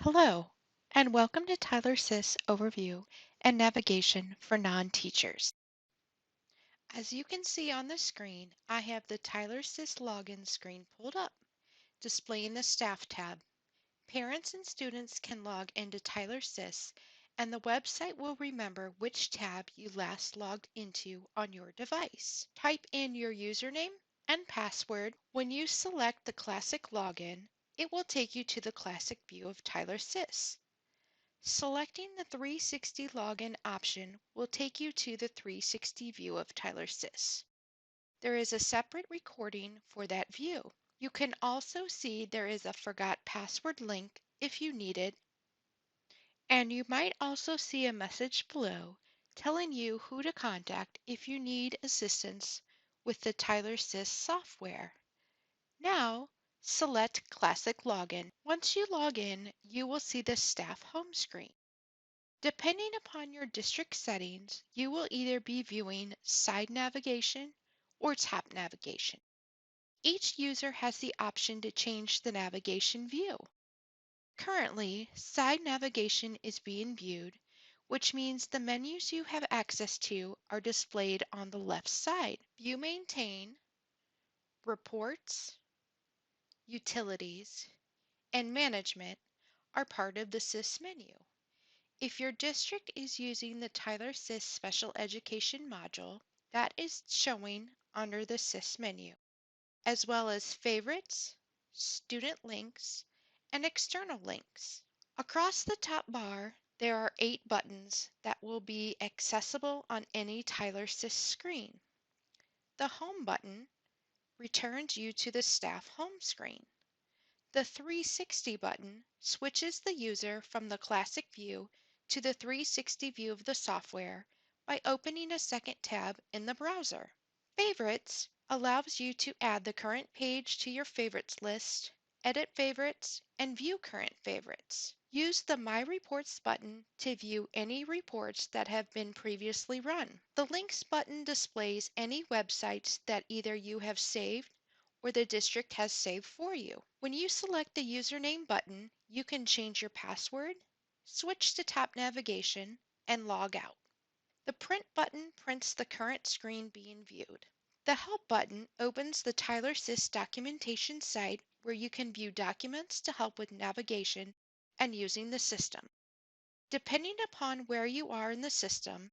Hello, and welcome to Tyler SIS Overview and Navigation for Non-Teachers. As you can see on the screen, I have the Tyler SIS login screen pulled up, displaying the Staff tab. Parents and students can log into Tyler SIS, and the website will remember which tab you last logged into on your device. Type in your username and password. When you select the Classic login, it will take you to the Classic view of Tyler SIS. Selecting the 360 login option will take you to the 360 view of Tyler SIS. There is a separate recording for that view. You can also see there is a forgot password link if you need it, and you might also see a message below telling you who to contact if you need assistance with the Tyler SIS software. Now, select Classic Login. Once you log in, you will see the staff home screen. Depending upon your district settings, you will either be viewing side navigation or top navigation. Each user has the option to change the navigation view. Currently, side navigation is being viewed, which means the menus you have access to are displayed on the left side. View Maintain, Reports, Utilities, and Management are part of the SIS menu. If your district is using the Tyler SIS Special Education module, that is showing under the SIS menu, as well as favorites, student links, and external links. Across the top bar, there are 8 buttons that will be accessible on any Tyler SIS screen. The Home button returns you to the staff home screen. The 360 button switches the user from the Classic view to the 360 view of the software by opening a second tab in the browser. Favorites allows you to add the current page to your favorites list, edit favorites, and view current favorites. Use the My Reports button to view any reports that have been previously run. The Links button displays any websites that either you have saved or the district has saved for you. When you select the username button, you can change your password, switch to top navigation, and log out. The Print button prints the current screen being viewed. The Help button opens the Tyler SIS documentation site where you can view documents to help with navigation and using the system. Depending upon where you are in the system,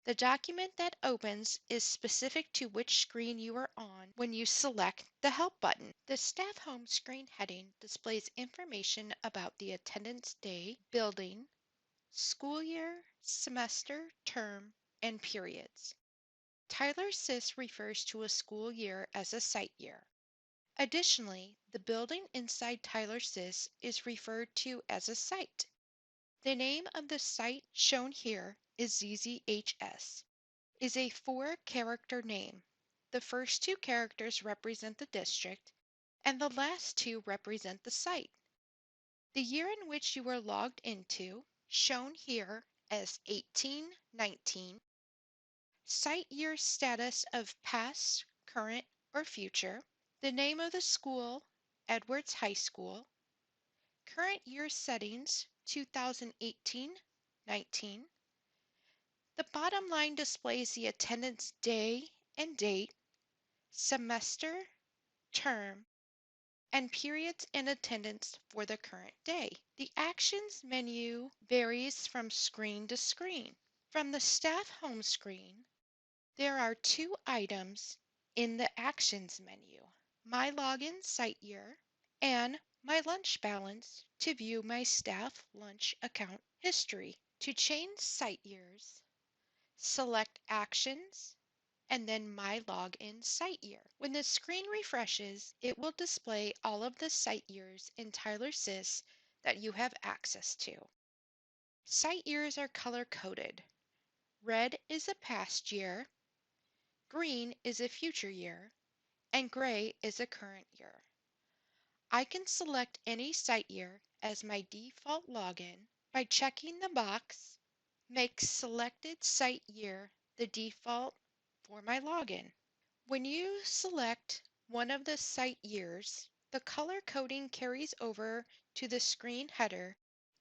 the document that opens is specific to which screen you are on when you select the Help button. The Staff Home screen heading displays information about the attendance day, building, school year, semester, term, and periods. Tyler SIS refers to a school year as a site year. Additionally, the building inside Tyler SIS is referred to as a site. The name of the site shown here is ZZHS, is a 4-character name. The first 2 characters represent the district, and the last 2 represent the site. The year in which you were logged into, shown here as 1819, site year status of past, current, or future, the name of the school, Edwards High School, current year settings, 2018-19. The bottom line displays the attendance day and date, semester, term, and periods in attendance for the current day. The Actions menu varies from screen to screen. From the Staff Home screen, there are 2 items in the Actions menu: My Login Site Year and My Lunch Balance to view my staff lunch account history. To change site years, select Actions and then My Login Site Year. When the screen refreshes, it will display all of the site years in Tyler SIS that you have access to. Site years are color-coded. Red is a past year, green is a future year, and gray is a current year. I can select any site year as my default login by checking the box, Make selected site year the default for my login. When you select one of the site years, the color coding carries over to the screen header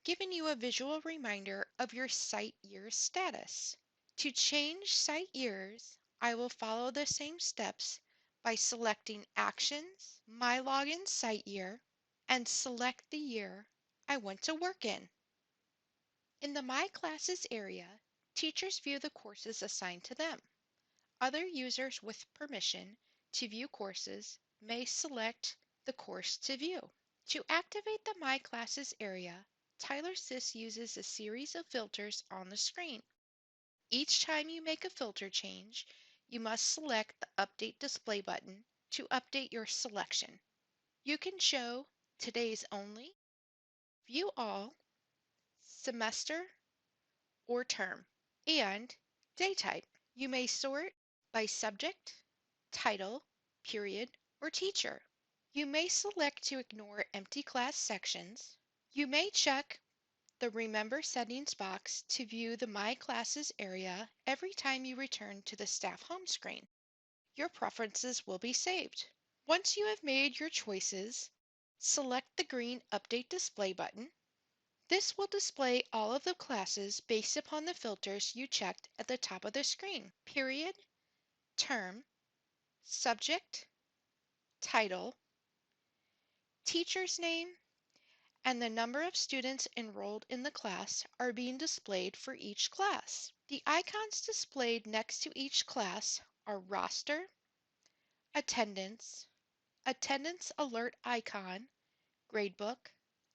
giving you a visual reminder of your site year status. To change site years, I will follow the same steps by selecting Actions, My Login Site Year, and select the year I want to work in. In the My Classes area, teachers view the courses assigned to them. Other users with permission to view courses may select the course to view. To activate the My Classes area, Tyler SIS uses a series of filters on the screen. Each time you make a filter change, you must select the Update Display button to update your selection. You can show Today's Only, View All, Semester, or Term, and Day Type. You may sort by subject, title, period, or teacher. You may select to ignore empty class sections. You may check the Remember Settings box to view the My Classes area every time you return to the staff home screen. Your preferences will be saved. Once you have made your choices, select the green Update Display button. This will display all of the classes based upon the filters you checked at the top of the screen: period, term, subject, title, teacher's name, and the number of students enrolled in the class are being displayed for each class. The icons displayed next to each class are roster, attendance, attendance alert icon, gradebook,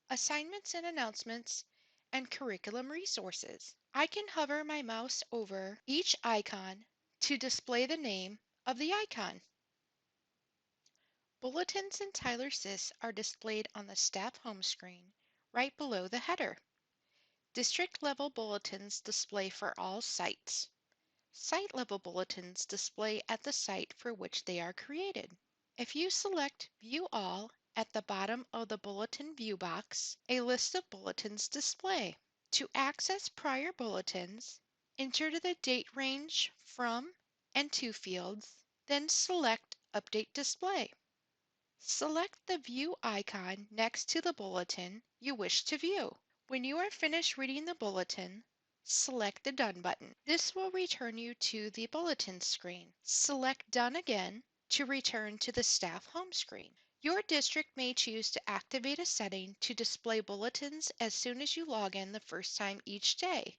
assignments and announcements, and curriculum resources. I can hover my mouse over each icon to display the name of the icon. Bulletins in Tyler SIS are displayed on the staff home screen right below the header. District-level bulletins display for all sites. Site-level bulletins display at the site for which they are created. If you select View All at the bottom of the Bulletin View box, a list of bulletins display. To access prior bulletins, enter the date range from and to fields, then select Update Display. Select the View icon next to the bulletin you wish to view. When you are finished reading the bulletin, select the Done button. This will return you to the bulletin screen. Select Done again to return to the staff home screen. Your district may choose to activate a setting to display bulletins as soon as you log in the first time each day.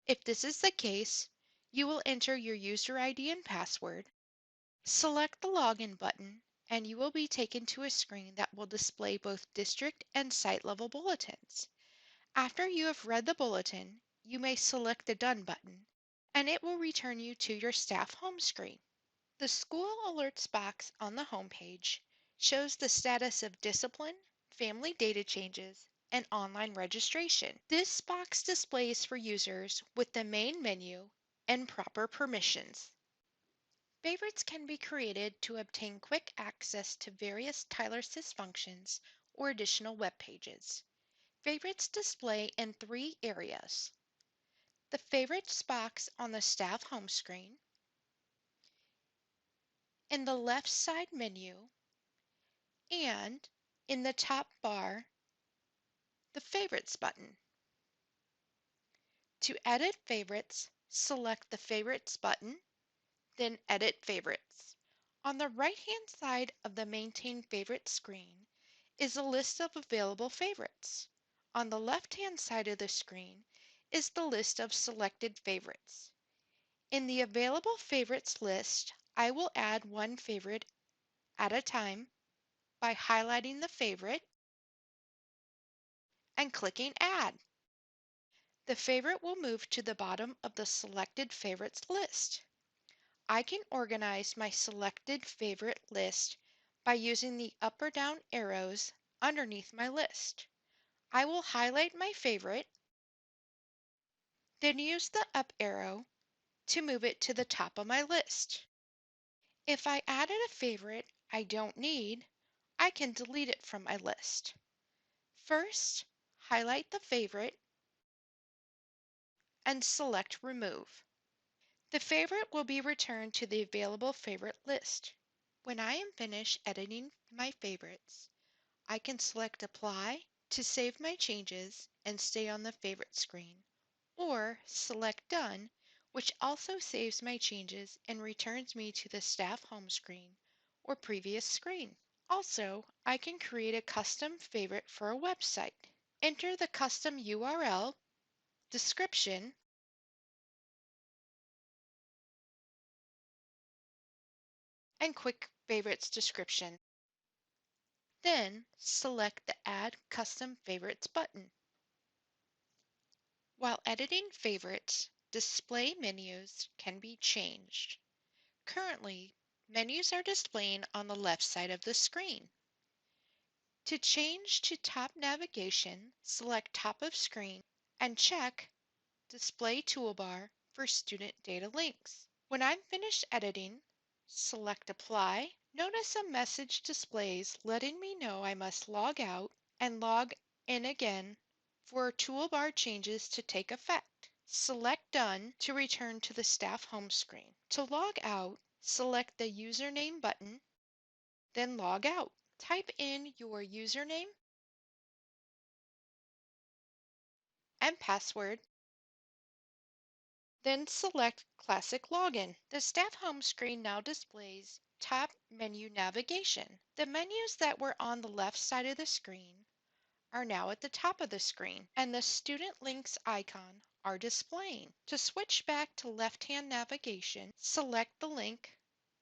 If this is the case, you will enter your user ID and password, select the Login button, and you will be taken to a screen that will display both district and site level bulletins. After you have read the bulletin, you may select the Done button, and it will return you to your staff home screen. The School Alerts box on the home page shows the status of discipline, family data changes, and online registration. This box displays for users with the main menu and proper permissions. Favorites can be created to obtain quick access to various Tyler SIS functions or additional web pages. Favorites display in three areas: the Favorites box on the staff home screen, in the left side menu, and in the top bar, the Favorites button. To edit favorites, select the Favorites button, then Edit Favorites. On the right-hand side of the Maintain Favorites screen is a list of available favorites. On the left-hand side of the screen is the list of selected favorites. In the Available Favorites list, I will add one favorite at a time by highlighting the favorite and clicking Add. The favorite will move to the bottom of the Selected Favorites list. I can organize my selected favorite list by using the up or down arrows underneath my list. I will highlight my favorite, then use the up arrow to move it to the top of my list. If I added a favorite I don't need, I can delete it from my list. First, highlight the favorite and select Remove. The favorite will be returned to the available favorite list. When I am finished editing my favorites, I can select Apply to save my changes and stay on the favorite screen, or select Done, which also saves my changes and returns me to the staff home screen or previous screen. Also, I can create a custom favorite for a website. Enter the custom URL, description, and quick favorites description. Then select the Add Custom Favorites button. While editing favorites, display menus can be changed. Currently, menus are displaying on the left side of the screen. To change to top navigation, select top of screen and check Display Toolbar for student data links. When I'm finished editing, select Apply. Notice a message displays letting me know I must log out and log in again for toolbar changes to take effect. Select Done to return to the staff home screen. To log out, select the Username button, then log out. Type in your username and password, then select Classic Login. The staff home screen now displays top menu navigation. The menus that were on the left side of the screen are now at the top of the screen, and the student links icon are displaying. To switch back to left-hand navigation, select the link,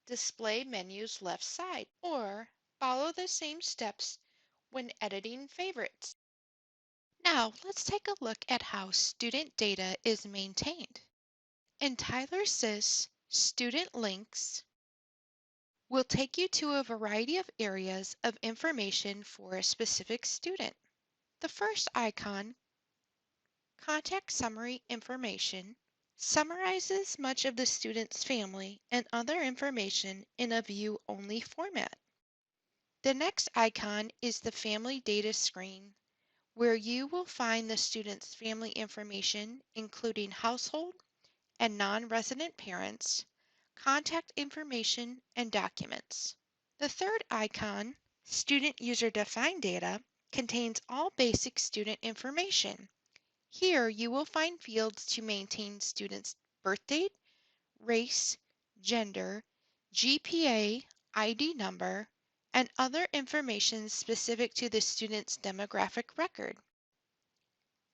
display menus left side, or follow the same steps when editing favorites. Now let's take a look at how student data is maintained. In Tyler SIS, student links will take you to a variety of areas of information for a specific student. The first icon, Contact Summary Information, summarizes much of the student's family and other information in a view-only format. The next icon is the Family Data screen, where you will find the student's family information, including household and non-resident parents, contact information, and documents. The third icon, Student User Defined Data, contains all basic student information. Here you will find fields to maintain students' birth date, race, gender, GPA, ID number, and other information specific to the student's demographic record.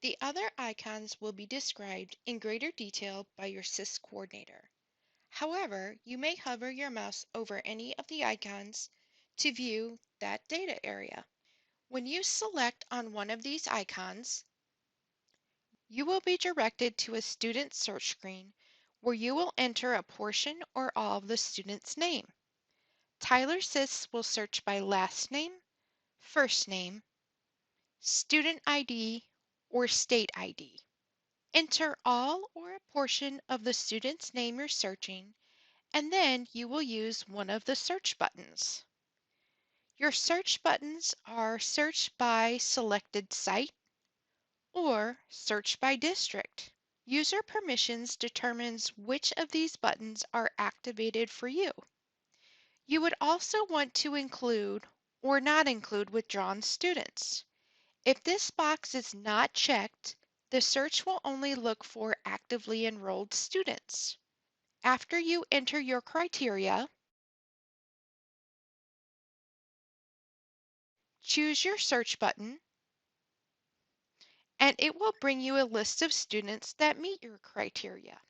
The other icons will be described in greater detail by your SIS coordinator. However, you may hover your mouse over any of the icons to view that data area. When you select on one of these icons, you will be directed to a student search screen where you will enter a portion or all of the student's name. Tyler SIS will search by last name, first name, student ID, or state ID. Enter all or a portion of the student's name you're searching, and then you will use one of the search buttons. Your search buttons are Search by Selected Site or Search by District. User permissions determines which of these buttons are activated for you. You would also want to include or not include withdrawn students. If this box is not checked, the search will only look for actively enrolled students. After you enter your criteria, choose your search button, and it will bring you a list of students that meet your criteria.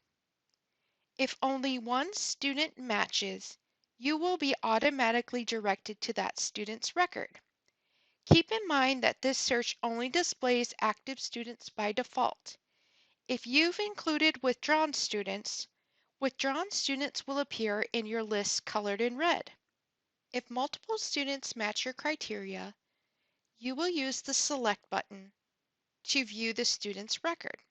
If only one student matches, you will be automatically directed to that student's record. Keep in mind that this search only displays active students by default. If you've included withdrawn students will appear in your list colored in red. If multiple students match your criteria, you will use the Select button to view the student's record.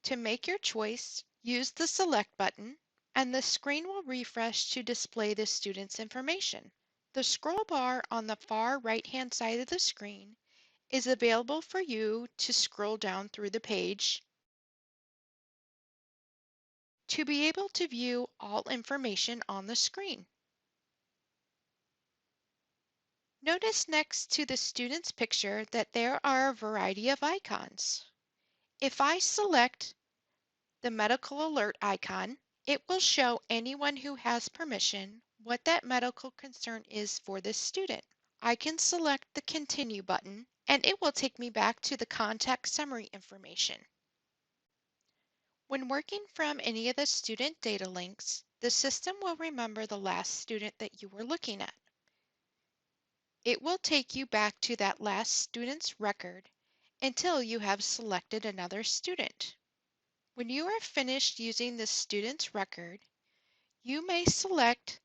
To make your choice, use the Select button, and the screen will refresh to display the student's information. The scroll bar on the far right-hand side of the screen is available for you to scroll down through the page to be able to view all information on the screen. Notice next to the student's picture that there are a variety of icons. If I select the medical alert icon, it will show anyone who has permission what that medical concern is for this student. I can select the Continue button, and it will take me back to the contact summary information. When working from any of the student data links, the system will remember the last student that you were looking at. It will take you back to that last student's record until you have selected another student. When you are finished using the student's record, you may select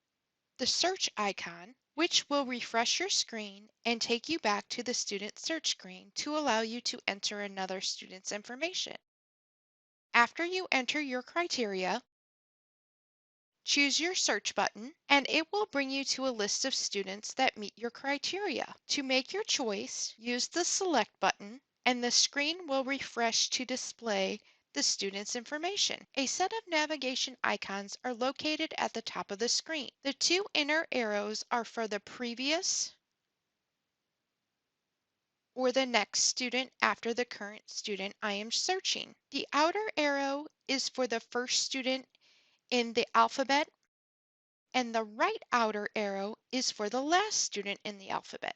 the search icon, which will refresh your screen and take you back to the student search screen to allow you to enter another student's information. After you enter your criteria, choose your search button, and it will bring you to a list of students that meet your criteria. To make your choice, use the Select button, and the screen will refresh to display the student's information. A set of navigation icons are located at the top of the screen. The two inner arrows are for the previous or the next student after the current student I am searching. The outer arrow is for the first student in the alphabet, and the right outer arrow is for the last student in the alphabet.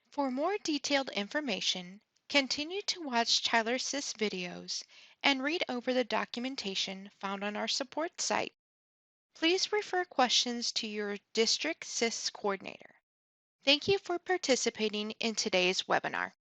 For more detailed information, continue to watch Tyler SIS videos and read over the documentation found on our support site. Please refer questions to your district SIS coordinator. Thank you for participating in today's webinar.